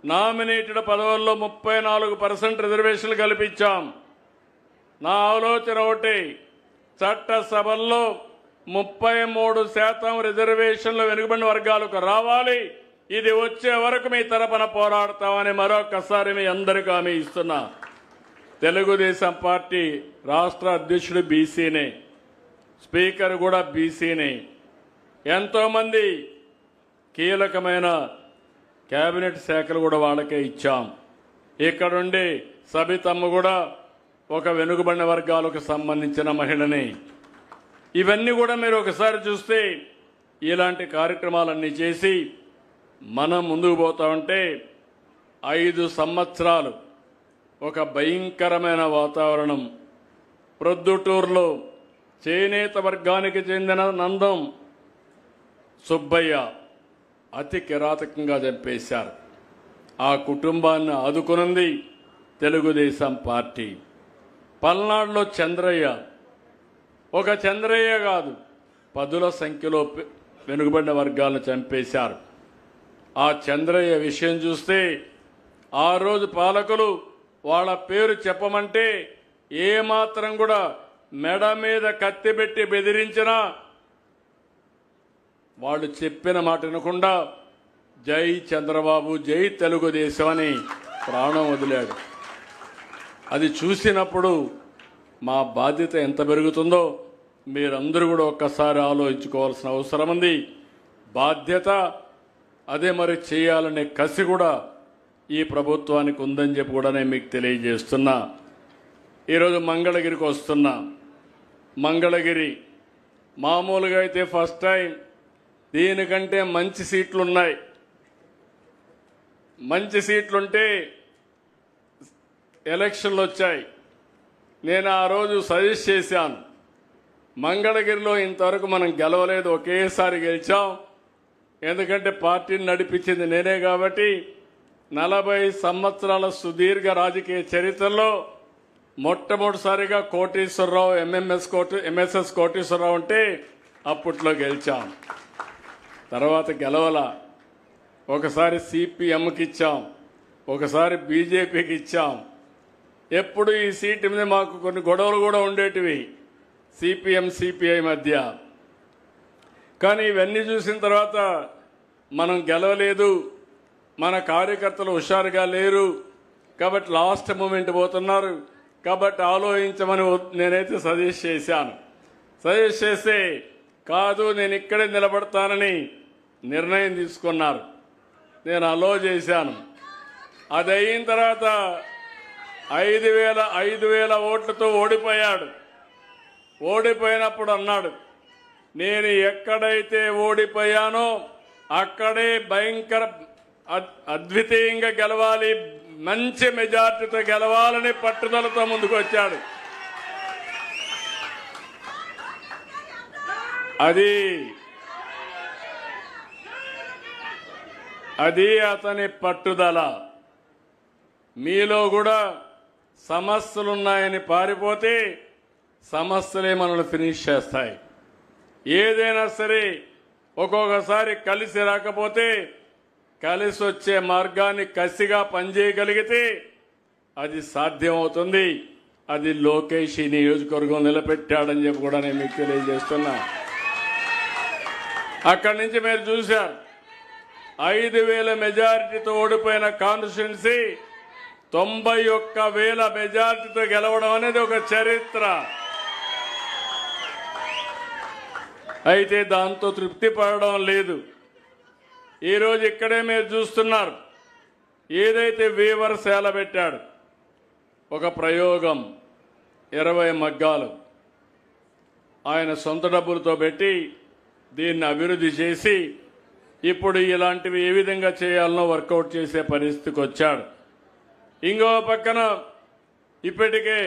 నామినేటెడ్ పదవుల్లో 34% రిజర్వేషన్లు కల్పించాం. నా ఆలోచన ఒకటి, చట్టసభల్లో 33% రిజర్వేషన్లు వెనుకబడిన వర్గాలకు రావాలి. ఇది వచ్చే వరకు మీ తరపున పోరాడతామని మరొకసారి మీ అందరికీ హామీ ఇస్తున్నా. తెలుగుదేశం పార్టీ రాష్ట్ర అధ్యక్షుడు బీసీనే, స్పీకర్ కూడా బీసీనే. ఎంతోమంది కీలకమైన కేబినెట్ శాఖలు కూడా వాళ్ళకే ఇచ్చాం. ఇక్కడుండి సబితమ్మ కూడా ఒక వెనుకబడిన వర్గాలకు సంబంధించిన మహిళని. ఇవన్నీ కూడా మీరు ఒకసారి చూస్తే ఇలాంటి కార్యక్రమాలన్నీ చేసి మనం ముందుకు పోతా ఉంటే 5 సంవత్సరాలు ఒక భయంకరమైన వాతావరణం. ప్రొద్దుటూరులో చేనేత వర్గానికి చెందిన నందం సుబ్బయ్య అతి కిరాతకంగా చంపేశారు. ఆ కుటుంబాన్ని ఆదుకున్నది తెలుగుదేశం పార్టీ. పల్నాడులో చంద్రయ్య, ఒక చంద్రయ్య కాదు, 10ల సంఖ్యలో వెనుకబడిన వర్గాలను చంపేశారు. ఆ చంద్రయ్య విషయం చూస్తే ఆ రోజు పాలకులు వాళ్ళ పేరు చెప్పమంటే ఏమాత్రం కూడా మెడ మీద కత్తి పెట్టి బెదిరించినా వాళ్ళు చెప్పిన మాట వినకుండా జై చంద్రబాబు, జై తెలుగుదేశం అని ప్రాణం వదిలాడు. అది చూసినప్పుడు మా బాధ్యత ఎంత పెరుగుతుందో మీరందరూ కూడా ఒక్కసారి ఆలోచించుకోవాల్సిన అవసరం ఉంది. బాధ్యత అదే మరి చేయాలనే కసి కూడా ఈ ప్రభుత్వానికి ఉందని చెప్పి కూడా నేను మీకు తెలియజేస్తున్నా. ఈరోజు మంగళగిరికి వస్తున్నా. మంగళగిరి మామూలుగా అయితే ఫస్ట్ టైం, దీనికంటే మంచి సీట్లు ఉన్నాయి. మంచి సీట్లుంటే ఎలక్షన్లు వచ్చాయి. నేను ఆ రోజు సజెస్ట్ చేశాను, మంగళగిరిలో ఇంతవరకు మనం గెలవలేదు, ఒకేసారి గెలిచాం. ఎందుకంటే పార్టీని నడిపించింది నేనే కాబట్టి 40 సంవత్సరాల సుదీర్ఘ రాజకీయ చరిత్రలో మొట్టమొదటిసారిగా కోటేశ్వరరావు ఎంఎస్ఎస్ కోటేశ్వరరావు అంటే అప్పట్లో గెలిచాం. తర్వాత గెలవల. ఒకసారి సిపిఎంకి ఇచ్చాం, ఒకసారి బీజేపీకి ఇచ్చాం. ఎప్పుడు ఈ సీటు మీద మాకు కొన్ని గొడవలు కూడా ఉండేటివి సిపిఎం సిపిఐ మధ్య. కానీ ఇవన్నీ చూసిన తర్వాత మనం గెలవలేదు, మన కార్యకర్తలు హుషారుగా లేరు కాబట్టి లాస్ట్ మూమెంట్ పోతున్నారు కాబట్టి ఆలోచించమని నేనైతే సజెస్ట్ చేశాను. సజెస్ట్ చేస్తే కాదు నేను ఇక్కడే నిలబడతానని నిర్ణయం తీసుకున్నారు. నేను అలో చేశాను. అది అయిన తర్వాత 5,000 ఓట్లతో ఓడిపోయాడు. ఓడిపోయినప్పుడు అన్నాడు, నేను ఎక్కడైతే ఓడిపోయానో అక్కడే భయంకర అద్వితీయంగా గెలవాలి, మంచి మెజార్టీతో గెలవాలని పట్టుదలతో ముందుకు వచ్చాడు. అది అతని పట్టుదల. మీలో కూడా సమస్యలున్నాయని పారిపోతే సమస్యలే మనల్ని ఫినిష్ చేస్తాయి. ఏదైనా సరే ఒక్కొక్కసారి కలిసి రాకపోతే కలిసి వచ్చే మార్గాన్ని కసిగా పనిచేయగలిగితే అది సాధ్యమవుతుంది. అది లోకేష్ ఈ నియోజకవర్గం నిలబెట్టాడని చెప్పి కూడా నేను మీకు తెలియజేస్తున్నా. అక్కడి నుంచి మీరు చూశారు, 5,000 మెజారిటీతో ఓడిపోయిన కాన్స్టిట్యున్సీ 91,000 మెజారిటీతో గెలవడం అనేది ఒక చరిత్ర. అయితే దాంతో తృప్తి పడడం లేదు. ఈరోజు ఇక్కడే మీరు చూస్తున్నారు, ఏదైతే వీవర్ శాల పెట్టాడు, ఒక ప్రయోగం 20 మగ్గాలు ఆయన సొంత డబ్బులతో పెట్టి దీన్ని అభివృద్ధి చేసి ఇప్పుడు ఇలాంటివి ఏ విధంగా చేయాలనో వర్కౌట్ చేసే పరిస్థితికి వచ్చాడు. ఇంకో పక్కన ఇప్పటికే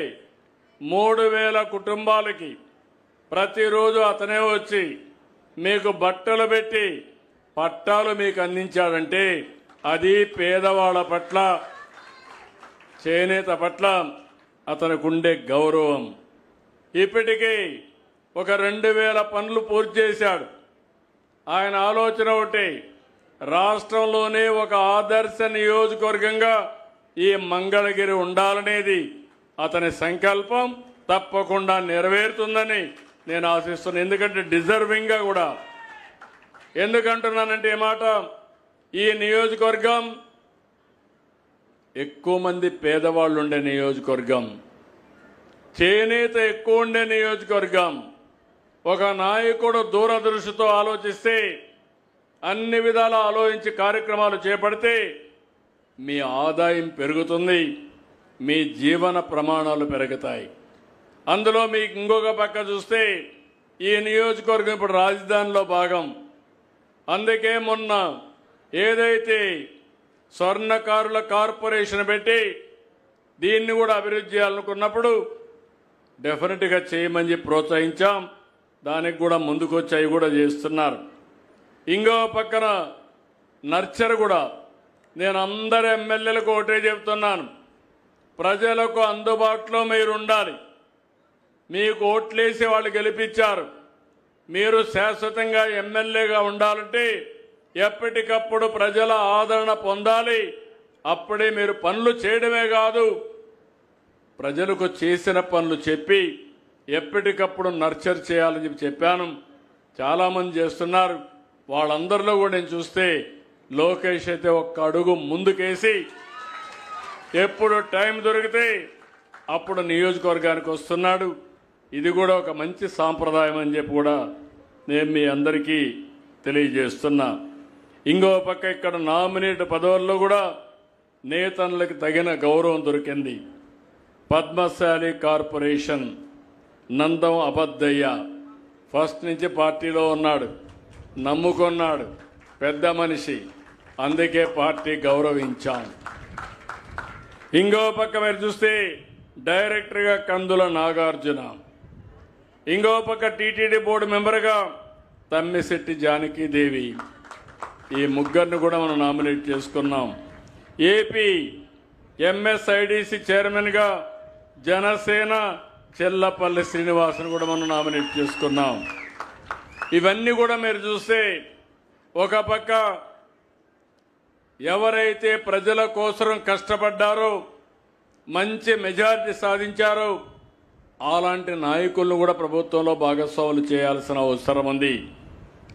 3,000 కుటుంబాలకి ప్రతిరోజు అతనే వచ్చి మీకు బట్టలు పెట్టి పట్టాలు మీకు అందించాడంటే అది పేదవాళ్ళ పట్ల, చేనేత పట్ల అతనికి ఉండే గౌరవం. ఇప్పటికీ ఒక 2,000 పనులు పూర్తి చేశాడు. ఆయన ఆలోచన ఒకటి, రాష్ట్రంలోనే ఒక ఆదర్శ నియోజకవర్గంగా ఈ మంగళగిరి ఉండాలనేది అతని సంకల్పం. తప్పకుండా నెరవేరుతుందని నేను ఆశిస్తున్నాను. ఎందుకంటే డిజర్వింగ్గా కూడా. ఎందుకంటున్నానంటే ఈ మాట, ఈ నియోజకవర్గం ఎక్కువ మంది పేదవాళ్ళు ఉండే నియోజకవర్గం, చేనేత ఎక్కువ ఉండే నియోజకవర్గం. ఒక నాయకుడు దూరదృష్టితో ఆలోచిస్తే, అన్ని విధాల ఆలోచించి కార్యక్రమాలు చేపడితే మీ ఆదాయం పెరుగుతుంది, మీ జీవన ప్రమాణాలు పెరుగుతాయి. అందులో మీకు ఇంకొక పక్క చూస్తే ఈ నియోజకవర్గం ఇప్పుడు రాజధానిలో భాగం. అందుకే మొన్న ఏదైతే స్వర్ణకారుల కార్పొరేషన్ పెట్టి దీన్ని కూడా అభివృద్ధి చేయాలనుకున్నప్పుడు డెఫినెట్గా చేయమని చెప్పి ప్రోత్సహించాం. దానికి కూడా ముందుకొచ్చి అవి కూడా చేస్తున్నారు. ఇంకో పక్కన నర్చర్ కూడా నేను అందరు ఎమ్మెల్యేలకు ఒకటే చెప్తున్నాను, ప్రజలకు అందుబాటులో మీరు ఉండాలి. మీకు ఓట్లేసి వాళ్ళు గెలిపించారు, మీరు శాశ్వతంగా ఎమ్మెల్యేగా ఉండాలంటే ఎప్పటికప్పుడు ప్రజల ఆదరణ పొందాలి. అప్పుడే మీరు పనులు చేయడమే కాదు, ప్రజలకు చేసిన పనులు చెప్పి ఎప్పటికప్పుడు నర్చర్ చేయాలని చెప్పాను. చాలామంది చేస్తున్నారు. వాళ్ళందరిలో కూడా నేను చూస్తే లోకేష్ అయితే ఒక్క అడుగు ముందుకేసి ఎప్పుడు టైం దొరికితే అప్పుడు నియోజకవర్గానికి వస్తున్నాడు. ఇది కూడా ఒక మంచి సాంప్రదాయం అని చెప్పి కూడా నేను మీ అందరికీ తెలియజేస్తున్నా. ఇంకో పక్క ఇక్కడ నామినేట్ పదవుల్లో కూడా నేతలకు తగిన గౌరవం దొరికింది. పద్మశాలి కార్పొరేషన్ నందం అబద్దయ్య ఫస్ట్ నుంచి పార్టీలో ఉన్నాడు, నమ్ముకున్నాడు, పెద్ద మనిషి, అందుకే పార్టీ గౌరవించాం. ఇంకో పక్క మీరు చూస్తే డైరెక్టర్గా కందుల నాగార్జున, ఇంకో పక్క టీటీడీ బోర్డు మెంబర్గా తమ్మిశెట్టి జానకీదేవి. ఈ ముగ్గురిని కూడా మనం నామినేట్ చేసుకున్నాం. ఏపీ ఎంఎస్ఐడిసి చైర్మన్గా జనసేన చెల్లపల్లి శ్రీనివాసును కూడా మనం నామినేట్ చేసుకున్నాం. ఇవన్నీ కూడా మీరు చూస్తే ఒక పక్క ఎవరైతే ప్రజల కోసం కష్టపడ్డారో, మంచి మెజారిటీ సాధించారో అలాంటి నాయకులను కూడా ప్రభుత్వంలో భాగస్వాములు చేయాల్సిన అవసరం ఉంది.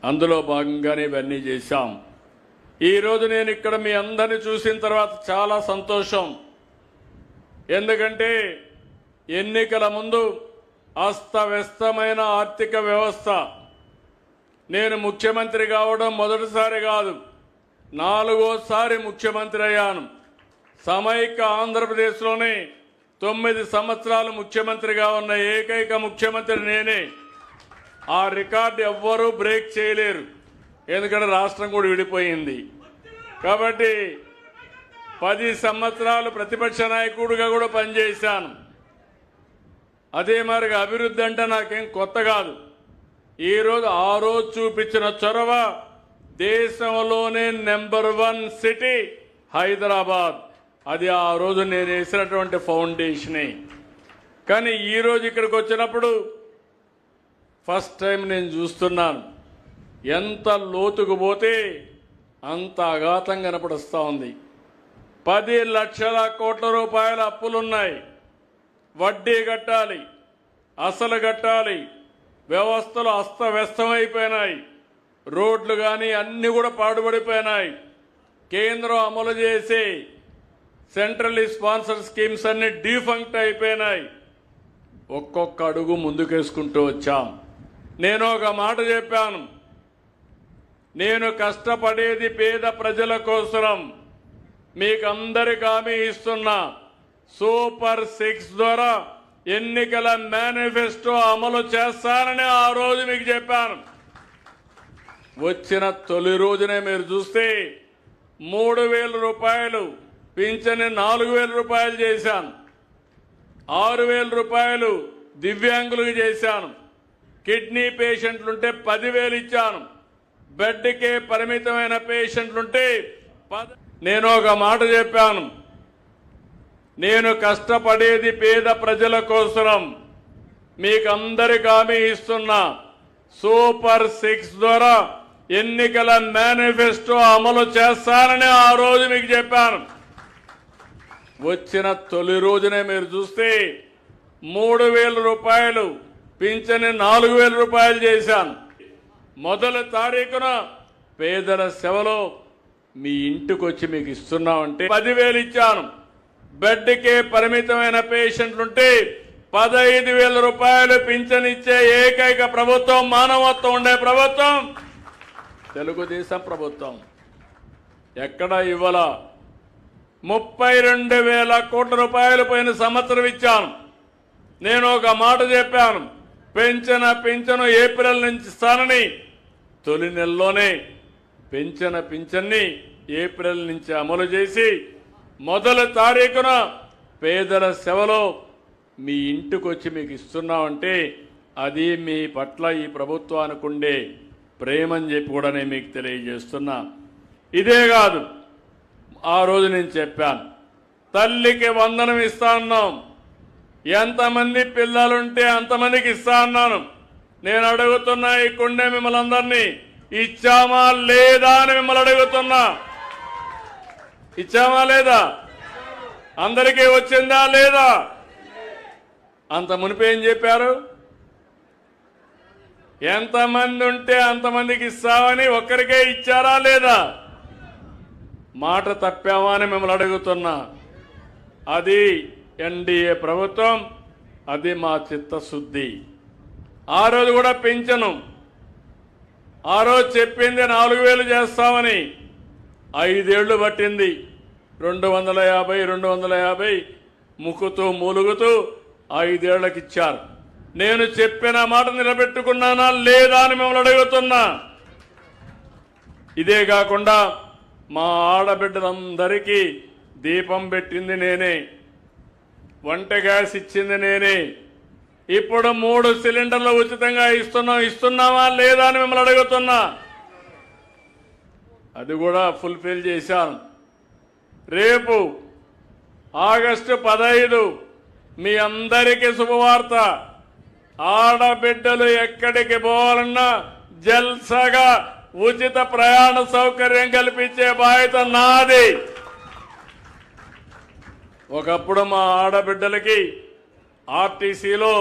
అందులో భాగంగానే ఇవన్నీ చేశాం. ఈరోజు నేను ఇక్కడ మీ అందరినీ చూసిన తర్వాత చాలా సంతోషం. ఎందుకంటే ఎన్నికల ముందు అస్తవ్యస్తమైన ఆర్థిక వ్యవస్థ, నేను ముఖ్యమంత్రి కావడం మొదటిసారి కాదు, 4వసారి ముఖ్యమంత్రి అయ్యాను. సమైక్య ఆంధ్రప్రదేశ్లోనే 9 సంవత్సరాలు ముఖ్యమంత్రిగా ఉన్న ఏకైక ముఖ్యమంత్రి నేనే. ఆ రికార్డు ఎవ్వరూ బ్రేక్ చేయలేరు, ఎందుకంటే రాష్ట్రం కూడా విడిపోయింది. కాబట్టి 10 సంవత్సరాలు ప్రతిపక్ష నాయకుడిగా కూడా పనిచేశాను. అదే మరిగా అభివృద్ధి అంటే నాకేం కొత్త కాదు. ఈరోజు ఆ రోజు చూపించిన చొరవ, దేశంలోనే నెంబర్ 1 సిటీ హైదరాబాద్. అది ఆ రోజు నేను వేసినటువంటి ఫౌండేషనే. కానీ ఈరోజు ఇక్కడికి వచ్చినప్పుడు ఫస్ట్ టైం నేను చూస్తున్నాను, ఎంత లోతుకు పోతే అంత అఘాతం కనపడుస్తూ ఉంది. 10 లక్షల కోట్ల రూపాయల అప్పులున్నాయి. వడ్డీ కట్టాలి, అసలు కట్టాలి. వ్యవస్థలు అస్తవ్యస్తమైపోయినాయి. రోడ్లు కానీ అన్నీ కూడా పాడుపడిపోయినాయి. కేంద్రం అమలు చేసే సెంట్రల్లీ స్పాన్సర్ స్కీమ్స్ అన్ని డీఫంక్ట్ అయిపోయినాయి. ఒక్కొక్క అడుగు ముందుకేసుకుంటూ వచ్చాం. నేను ఒక మాట చెప్పాను, నేను కష్టపడేది పేద ప్రజల కోసం. మీకు అందరికి హామీ ఇస్తున్నా, సూపర్ 6 ద్వారా ఎన్నికల మేనిఫెస్టో అమలు చేస్తానని ఆ రోజు మీకు చెప్పాను. వచ్చిన తొలి రోజునే మీరు చూస్తే 3,000 రూపాయలు పింఛని 4,000 రూపాయలు చేశాను. 6,000 రూపాయలు దివ్యాంగులకు చేశాను. కిడ్నీ పేషెంట్లుంటే 10,000 ఇచ్చాను. బెడ్కే పరిమితమైన పేషెంట్లుంటే నేను ఒక మాట చెప్పాను, నేను కష్టపడేది పేద ప్రజల కోసం. మీకు అందరికి హామీ ఇస్తున్నా, సూపర్ 6 ద్వారా ఎన్నికల మేనిఫెస్టో అమలు చేస్తానని ఆ రోజు మీకు చెప్పాను. వచ్చిన తొలి రోజునే మీరు చూస్తే 3,000 రూపాయలు పింఛని 4,000 రూపాయలు చేశాను. మొదటి తారీఖున పేదల సేవలో మీ ఇంటికి వచ్చి మీకు ఇస్తున్నామంటే 10,000 ఇచ్చాను. బెడ్కే పరిమితమైన పేషెంట్లుంటే 15,000 రూపాయలు పింఛన్ ఇచ్చే ఏకైక ప్రభుత్వం, మానవత్వం ఉండే ప్రభుత్వం తెలుగుదేశం ప్రభుత్వం. ఎక్కడ ఇవ్వాల 32,000 కోట్ల రూపాయలు పోయిన సంవత్సరం ఇచ్చాను. నేను ఒక మాట చెప్పాను, పింఛను ఏప్రిల్ నుంచి ఇస్తానని. తొలి నెలలోనే పింఛన్ని ఏప్రిల్ నుంచి అమలు చేసి మొదటి తారీఖున పేదల సేవలో మీ ఇంటికి వచ్చి మీకు ఇస్తున్నామంటే అది మీ పట్ల ఈ ప్రభుత్వానికి ఉండే ప్రేమని చెప్పి కూడా నేను మీకు తెలియజేస్తున్నా. ఇదే కాదు, ఆ రోజు నేను చెప్పాను, తల్లికి వందనం ఇస్తా అన్నాం. ఎంతమంది పిల్లలుంటే అంతమందికి ఇస్తా అన్నాను. నేను అడుగుతున్నా ఈ కొండే మిమ్మల్ని అందరినీ, ఇచ్చామా లేదా అని మిమ్మల్ని అడుగుతున్నా. ఇచ్చామా లేదా? అందరికీ వచ్చిందా లేదా? అంత మునిపి ఏం చెప్పారు? ఎంతమంది ఉంటే అంతమందికి ఇస్తామని ఒక్కరికే ఇచ్చారా లేదా? మాట తప్పామా అని మిమ్మల్ని అడుగుతున్నా. అది ఎన్డీఏ ప్రభుత్వం, అది మా చిత్తశుద్ధి. ఆ రోజు కూడా పెంచను. ఆ రోజు చెప్పింది 4,000 చేస్తామని. 5 ఏళ్లు పట్టింది. 250 ముక్కుతూ మూలుగుతూ 5 ఏళ్లకు ఇచ్చారు. నేను చెప్పిన మాట నిలబెట్టుకున్నానా లేదా అని మిమ్మల్ని అడుగుతున్నా. ఇదే కాకుండా మా ఆడబిడ్డలందరికీ దీపం పెట్టింది నేనే, వంట గ్యాస్ ఇచ్చింది నేనే. ఇప్పుడు 3 సిలిండర్లు ఉచితంగా ఇస్తున్నామా లేదా అని మిమ్మల్ని అడుగుతున్నా. అది కూడా ఫుల్ఫిల్ చేశాను. రేపు ఆగస్టు 15 మీ అందరికీ శుభవార్త. ఆడబిడ్డలు ఎక్కడికి పోవాలన్నా జల్సాగా ఉచిత ప్రయాణ సౌకర్యం కల్పించే బాధ్యత నాది. ఒకప్పుడు మా ఆడబిడ్డలకి ఆర్టీసీలో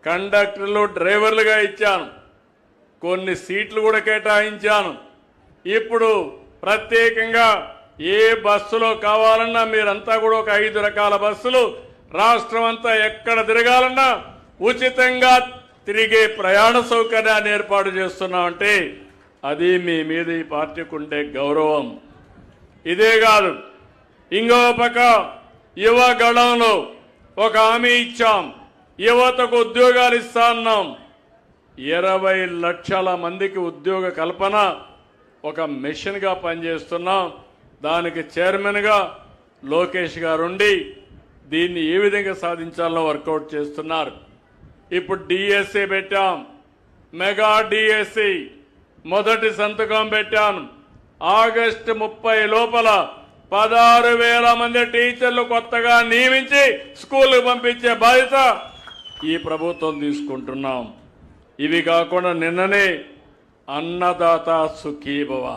కండక్టర్లు, డ్రైవర్లుగా ఇచ్చాను. కొన్ని సీట్లు కూడా కేటాయించాను. ఇప్పుడు ప్రత్యేకంగా ఏ బస్సులో కావాలన్నా మీరంతా కూడా ఒక 5 రకాల బస్సులు రాష్ట్రం అంతా ఎక్కడ తిరగాలన్నా ఉచితంగా తిరిగే ప్రయాణ సౌకర్యాన్ని ఏర్పాటు చేస్తున్నామంటే అది మీ మీద ఈ పార్టీకి ఉండే గౌరవం. ఇదే కాదు, ఇంకో పక్క యువగళంలో ఒక హామీ ఇచ్చాం, యువతకు ఉద్యోగాలు ఇస్తా అన్నాం. 20 లక్షల మందికి ఉద్యోగ కల్పన ఒక మిషన్గా పనిచేస్తున్నాం. దానికి చైర్మన్గా లోకేష్ గారు ఉండి దీన్ని ఏ విధంగా సాధించాలో వర్కౌట్ చేస్తున్నారు. ఇప్పుడు డిఎస్సి పెట్టాం, మెగా డిఎస్సి మొదటి సంతకం పెట్టాను. ఆగస్టు 30 లోపల 16,000 మంది టీచర్లు కొత్తగా నియమించి స్కూల్కి పంపించే బాధ్యత ఈ ప్రభుత్వం తీసుకుంటున్నాం. ఇవి కాకుండా నిన్ననే అన్నదాత సుఖీభవ,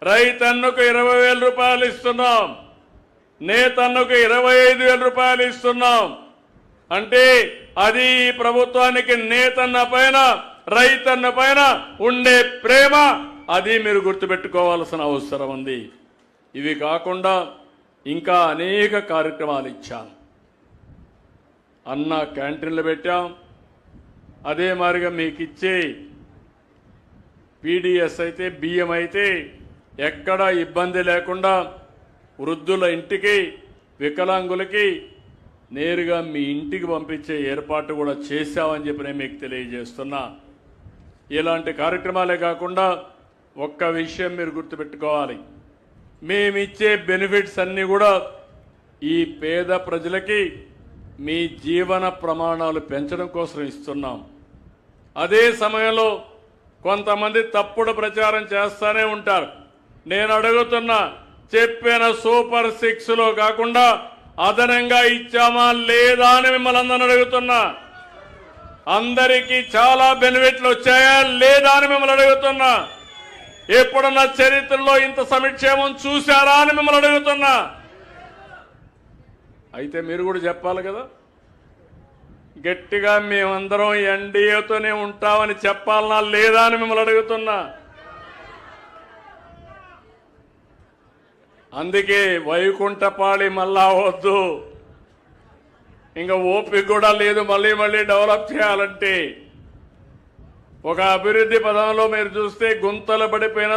రైతన్నుకు 20,000 రూపాయలు ఇస్తున్నాం, నేతన్నుకు 25,000 రూపాయలు ఇస్తున్నాం. అంటే అది ఈ ప్రభుత్వానికి నేతన్న పైన రైతన్న పైన ఉండే ప్రేమ, అది మీరు గుర్తుపెట్టుకోవాల్సిన అవసరం ఉంది. ఇవి కాకుండా ఇంకా అనేక కార్యక్రమాలు ఇచ్చాం. అన్న క్యాంటీన్లు పెట్టాం. అదే మాదిరిగా మీకు ఇచ్చే పీడిఎస్ అయితే బియ్యం అయితే ఎక్కడా ఇబ్బంది లేకుండా వృద్ధుల ఇంటికి వికలాంగులకి నేరుగా మీ ఇంటికి పంపించే ఏర్పాటు కూడా చేశామని చెప్పి నేను మీకు తెలియజేస్తున్నా. ఇలాంటి కార్యక్రమాలే కాకుండా ఒక్క విషయం మీరు గుర్తుపెట్టుకోవాలి, మేమిచ్చే బెనిఫిట్స్ అన్నీ కూడా ఈ పేద ప్రజలకి మీ జీవన ప్రమాణాలు పెంచడం కోసం ఇస్తున్నాం. అదే సమయంలో కొంతమంది తప్పుడు ప్రచారం చేస్తూనే ఉంటారు. నేను అడుగుతున్నా, చెప్పిన సూపర్ 6లో కాకుండా అదనంగా ఇచ్చామా లేదా అని మిమ్మల్ని అందరిని అడుగుతున్నా. అందరికీ చాలా బెనిఫిట్లు వచ్చాయా లేదా అని మిమ్మల్ని అడుగుతున్నా. ఎప్పుడన్నా చరిత్రలో ఇంత సంక్షేమం చూశారా అని మిమ్మల్ని అడుగుతున్నా. అయితే మీరు కూడా చెప్పాలి కదా, గట్టిగా మేమందరం ఎన్డీఏతోనే ఉంటామని చెప్పాలనా లేదా అని మిమ్మల్ని అడుగుతున్నా. అందుకే వైకుంఠపాళి మళ్ళా వద్దు, ఇంకా ఓపిక కూడా లేదు. మళ్ళీ డెవలప్ చేయాలంటే ఒక అభివృద్ధి పదంలో మీరు చూస్తే గుంతలు పడిపోయిన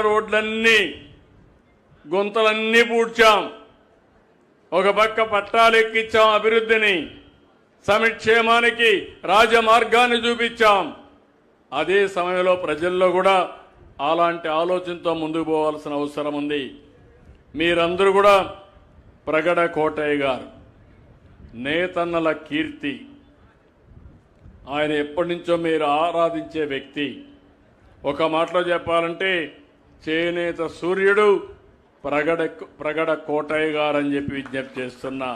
గుంతలన్నీ పూడ్చాం. ఒక పక్క పట్టాలు ఎక్కించాం, అభివృద్ధిని సంక్షేమానికి రాజమార్గాన్ని చూపించాం. అదే సమయంలో ప్రజల్లో కూడా అలాంటి ఆలోచనతో ముందుకు పోవాల్సిన అవసరం ఉంది. మీరందరూ కూడా ప్రగడ కోటయ్య గారు నేతన్నల కీర్తి, ఆయన ఎప్పటి నుంచో మీరు ఆరాధించే వ్యక్తి. ఒక మాటలో చెప్పాలంటే చేనేత సూర్యుడు ప్రగడ కోటయ్య గారు అని చెప్పి విజ్ఞప్తి చేస్తున్నా.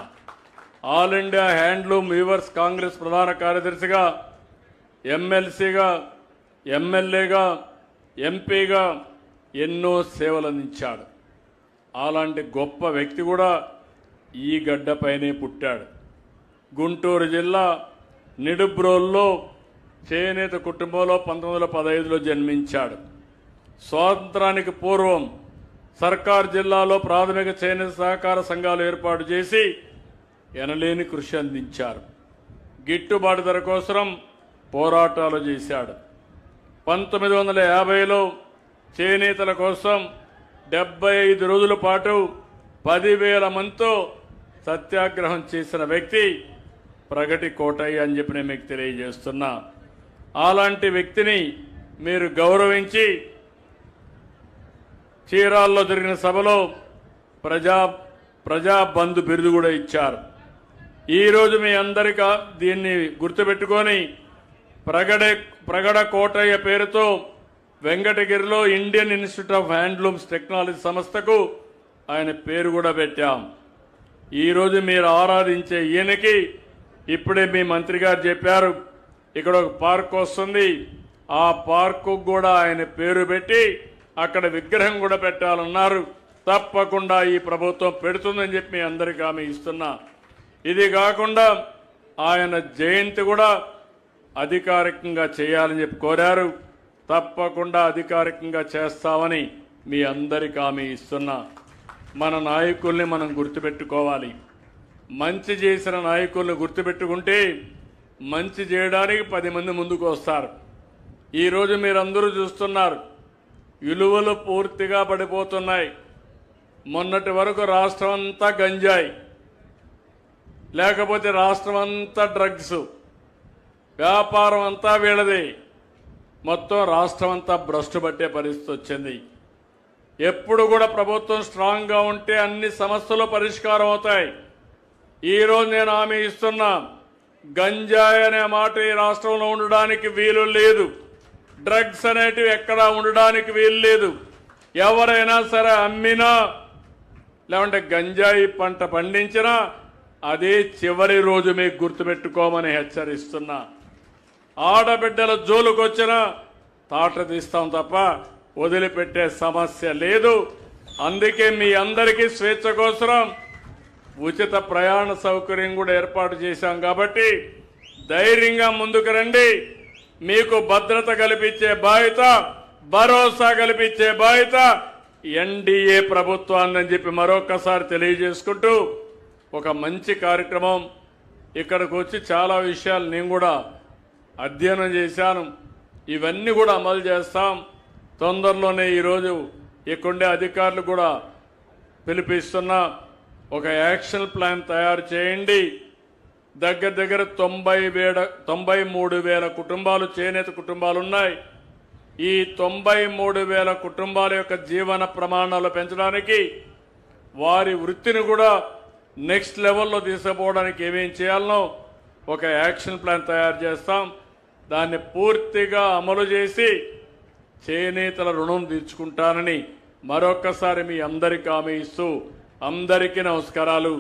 All India handloom weavers Congress ప్రధాన కార్యదర్శిగా, ఎమ్మెల్సీగా, ఎమ్మెల్యేగా, ఎంపీగా ఎన్నో సేవలు అందించాడు. అలాంటి గొప్ప వ్యక్తి కూడా ఈ గడ్డపైనే పుట్టాడు. గుంటూరు జిల్లా నిడుబ్రోల్లో చేనేత కుటుంబంలో 1915లో జన్మించాడు. స్వాతంత్రానికి పూర్వం సర్కార్ జిల్లాలో ప్రాథమిక చేనేత సహకార సంఘాలు ఏర్పాటు చేసి ఎనలేని కృషి అందించారు. గిట్టుబాటు ధర కోసం పోరాటాలు చేశాడు. 1950లో చేనేతల కోసం 75 రోజుల పాటు 10,000 మందితో సత్యాగ్రహం చేసిన వ్యక్తి ప్రగటి కోటయ్య అని చెప్పి నేను మీకు తెలియజేస్తున్నా. అలాంటి వ్యక్తిని మీరు గౌరవించి చీరాల్లో జరిగిన సభలో ప్రజా బంధు బిరుదు కూడా ఇచ్చారు. ఈరోజు మీ అందరికీ దీన్ని గుర్తుపెట్టుకొని ప్రగడ కోటయ్య పేరుతో వెంకటగిరిలో Indian institute of handlooms technology సంస్థకు ఆయన పేరు కూడా పెట్టాం. ఈరోజు మీరు ఆరాధించే ఈయనకి ఇప్పుడే మీ మంత్రి గారు చెప్పారు, ఇక్కడ ఒక పార్క్ వస్తుంది, ఆ పార్కు కూడా ఆయన పేరు పెట్టి అక్కడ విగ్రహం కూడా పెట్టాలన్నారు. తప్పకుండా ఈ ప్రభుత్వం పెడుతుందని చెప్పి మీ అందరికీ హామీ ఇస్తున్నా. ఇది కాకుండా ఆయన జయంతి కూడా అధికారికంగా చేయాలని చెప్పి కోరారు. తప్పకుండా అధికారికంగా చేస్తామని మీ అందరికీ హామీ ఇస్తున్నా. మన నాయకుల్ని మనం గుర్తుపెట్టుకోవాలి. మంచి చేసిన నాయకుల్ని గుర్తుపెట్టుకుంటే మంచి చేయడానికి 10 మంది ముందుకు వస్తారు. ఈరోజు మీరందరూ చూస్తున్నారు, విలువలు పూర్తిగా పడిపోతున్నాయి. మొన్నటి వరకు రాష్ట్రం అంతా గంజాయి, లేకపోతే రాష్ట్రం అంతా డ్రగ్స్, వ్యాపారం అంతా వీళ్ళది. మొత్తం రాష్ట్రం అంతా భ్రష్టు పట్టే పరిస్థితి వచ్చింది. ఎప్పుడు కూడా ప్రభుత్వం స్ట్రాంగ్గా ఉంటే అన్ని సమస్యలు పరిష్కారం అవుతాయి. ఈరోజు నేను హామీ ఇస్తున్నా, గంజాయి అనే మాట ఈ రాష్ట్రంలో ఉండడానికి వీలు లేదు. డ్రగ్స్ అనేటివి ఎక్కడా ఉండడానికి వీలు లేదు. ఎవరైనా సరే అమ్మినా లేకుంటే గంజాయి పంట పండించినా అదే చివరి రోజు మీకు గుర్తుపెట్టుకోమని హెచ్చరిస్తున్నా. ఆడబిడ్డల జోలుకొచ్చినా తాట తీస్తాం తప్ప వదిలిపెట్టే సమస్య లేదు. అందుకే మీ అందరికీ స్వేచ్ఛ కోసం ఉచిత ప్రయాణ సౌకర్యం కూడా ఏర్పాటు చేశాం. కాబట్టి ధైర్యంగా ముందుకు రండి. మీకు భద్రత కల్పించే బాధ్యత, భరోసా కల్పించే బాధ్యత ఎన్డీఏ ప్రభుత్వాన్ని చెప్పి మరొకసారి తెలియజేసుకుంటూ, ఒక మంచి కార్యక్రమం ఇక్కడికి వచ్చి చాలా విషయాలు నేను కూడా అధ్యయనం చేశాను. ఇవన్నీ కూడా అమలు చేస్తాం. తొందరలోనే ఈరోజు ఇక్కడుండే అధికారులు కూడా పిలిపిస్తున్నా, ఒక యాక్షన్ ప్లాన్ తయారు చేయండి. దగ్గర దగ్గర 93,000 కుటుంబాలు, చేనేత కుటుంబాలు ఉన్నాయి. ఈ 93,000 కుటుంబాల యొక్క జీవన ప్రమాణాలు పెంచడానికి, వారి వృత్తిని కూడా నెక్స్ట్ లెవెల్లో తీసుకుపోవడానికి ఏమేం చేయాలనో ఒక యాక్షన్ ప్లాన్ తయారు చేస్తాం. దాన్ని పూర్తిగా అమలు చేసి చేనేతల రుణం తీర్చుకుంటానని మరొక్కసారి మీ అందరికీ హామీ ఇస్తూ అందరికీ నమస్కారాలు.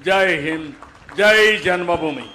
జై హింద్, జై జన్మభూమి.